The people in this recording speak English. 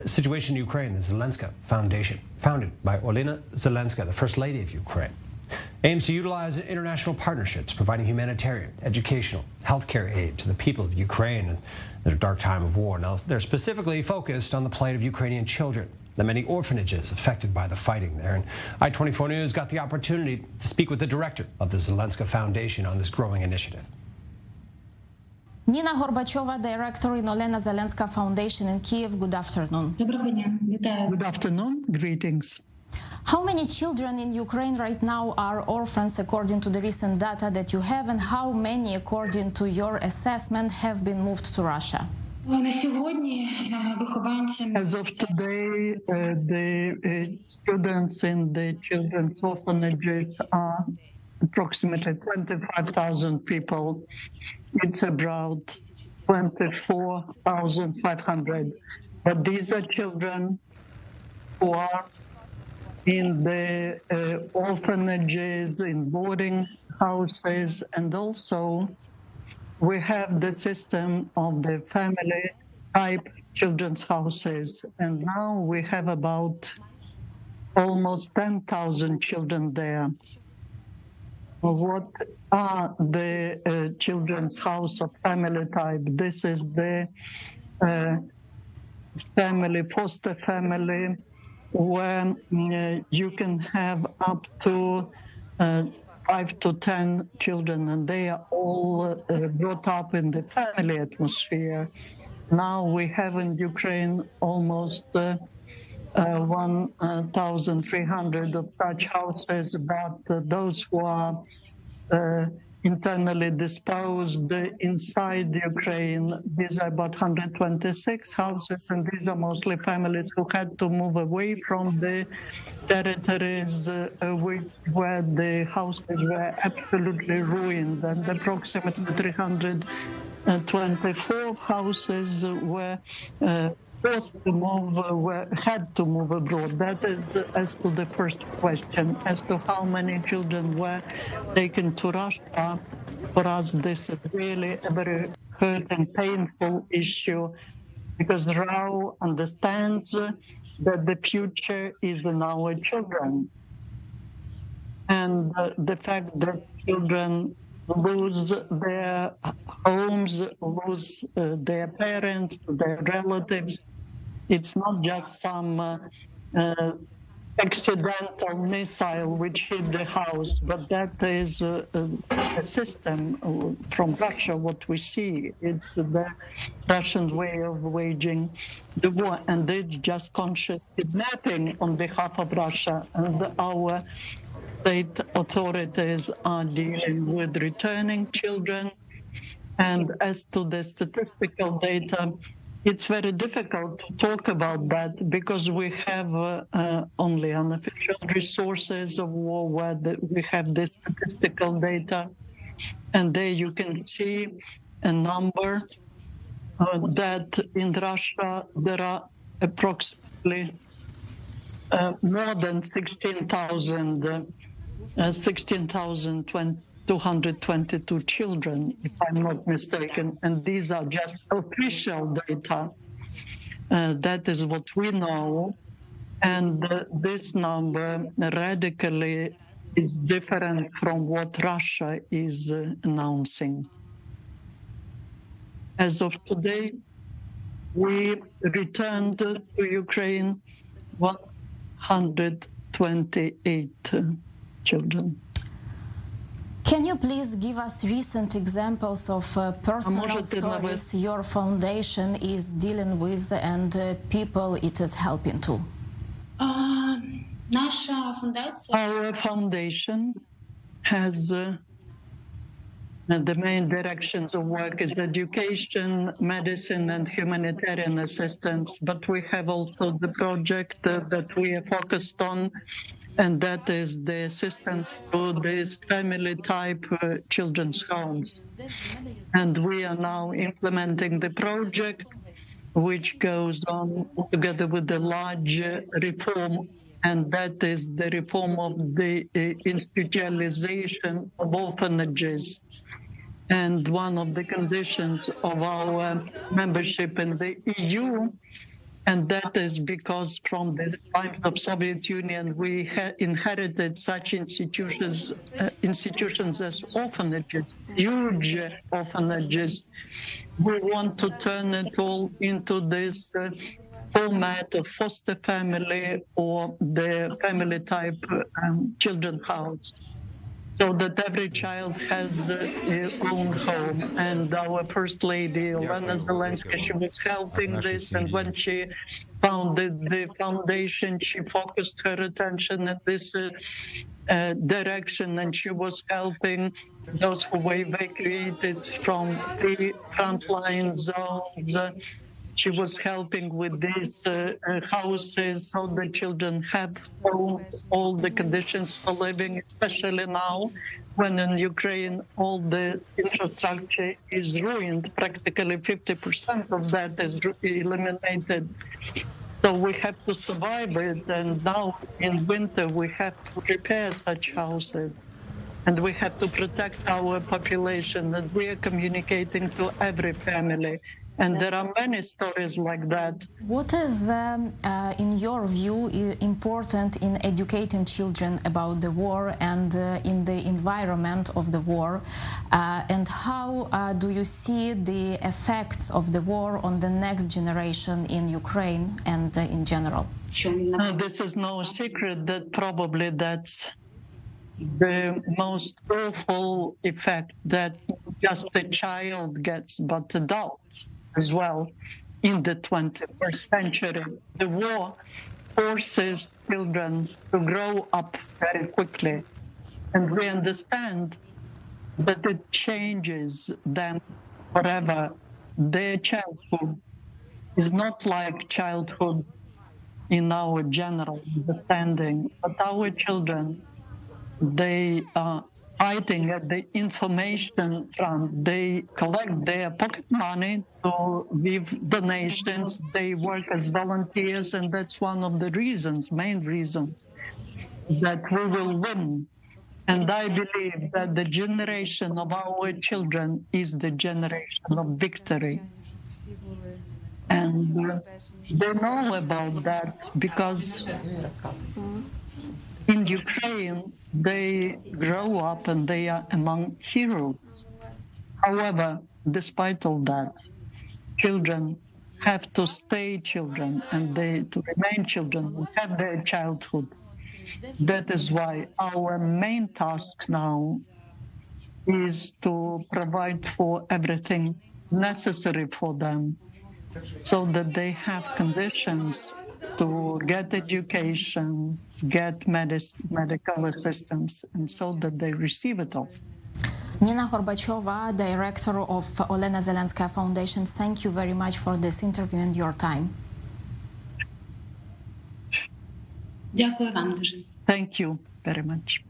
Situation in Ukraine, the Zelenska Foundation, founded by Olena Zelenska, the First Lady of Ukraine, aims to utilize international partnerships, providing humanitarian, educational, healthcare aid to the people of Ukraine in their dark time of war. Now, they're specifically focused on the plight of Ukrainian children, the many orphanages affected by the fighting there. And I-24 News got the opportunity to speak with the director of the Zelenska Foundation on this growing initiative. Nina Gorbachova, director in Olena Zelenska Foundation in Kiev. Good afternoon. Good afternoon. Greetings. How many children in Ukraine right now are orphans according to the recent data that you have, and how many, according to your assessment, have been moved to Russia? As of today, the students in the children's orphanages are approximately 25,000 people. It's about 24,500. But these are children who are in the orphanages, in boarding houses, and also we have the system of the family-type children's houses. And now we have about almost 10,000 children there. What are the children's house of family type? This is the family, foster family, where you can have up to 5 to 10 children, and they are all brought up in the family atmosphere. Now we have in Ukraine almost 1,300 of such houses, but those who are internally disposed inside Ukraine, these are about 126 houses, and these are mostly families who had to move away from the territories where the houses were absolutely ruined, and approximately 324 houses were forced to move, had to move abroad. That is as to the first question. As to how many children were taken to Russia, for us this is really a very hurt and painful issue, because Rao understands that the future is in our children. And the fact that children lose their homes, lose their parents, their relatives, it's not just some accidental missile which hit the house, but that is a system from Russia, what we see. It's the Russian way of waging the war, and it's just conscious kidnapping on behalf of Russia. And our state authorities are dealing with returning children. And as to the statistical data, it's very difficult to talk about that because we have only unofficial resources of war where we have the statistical data. And there you can see a number that in Russia there are approximately more than 16,222 children, if I'm not mistaken, and these are just official data. That is what we know, and this number radically is different from what Russia is announcing. As of today, we returned to Ukraine 128 children. Can you please give us recent examples of personal stories your foundation is dealing with and people it is helping to? Our foundation has the main directions of work is education, medicine, and humanitarian assistance. But we have also the project that we are focused on, and that is the assistance to these family-type children's homes. And we are now implementing the project, which goes on together with the large reform, and that is the reform of the institutionalization of orphanages. And one of the conditions of our membership in the EU And that is because from the times of Soviet Union, we inherited such institutions as orphanages, huge orphanages. We want to turn it all into this format of foster family or the family type children's house, so that every child has their own home. And our First Lady, Olena Zelenska, she was helping this. And when she founded the foundation, she focused her attention in this direction. And she was helping those who were evacuated from the frontline zones. She was helping with these houses so the children have all the conditions for living, especially now when in Ukraine all the infrastructure is ruined. Practically 50% of that is eliminated. So we have to survive it. And now in winter, we have to repair such houses. And we have to protect our population. And we are communicating to every family. And there are many stories like that. What is, in your view, important in educating children about the war and in the environment of the war? And how do you see the effects of the war on the next generation in Ukraine and in general? This is no secret that probably that's the most awful effect that just a child gets, but adults as well in the 21st century. The war forces children to grow up very quickly, and we understand that it changes them forever. Their childhood is not like childhood in our general understanding, but our children, they are fighting at the information front. They collect their pocket money to give donations. They work as volunteers, and that's one of the reasons, main reasons, that we will win. And I believe that the generation of our children is the generation of victory. And they know about that because in Ukraine, they grow up and they are among heroes. However, despite all that, children have to stay children and to remain children who have their childhood. That is why our main task now is to provide for everything necessary for them so that they have conditions to get education, get medical assistance, and so that they receive it all. Nina Gorbachova, director of Olena Zelenska Foundation, thank you very much for this interview and your time. Дякую вам дуже. Thank you very much.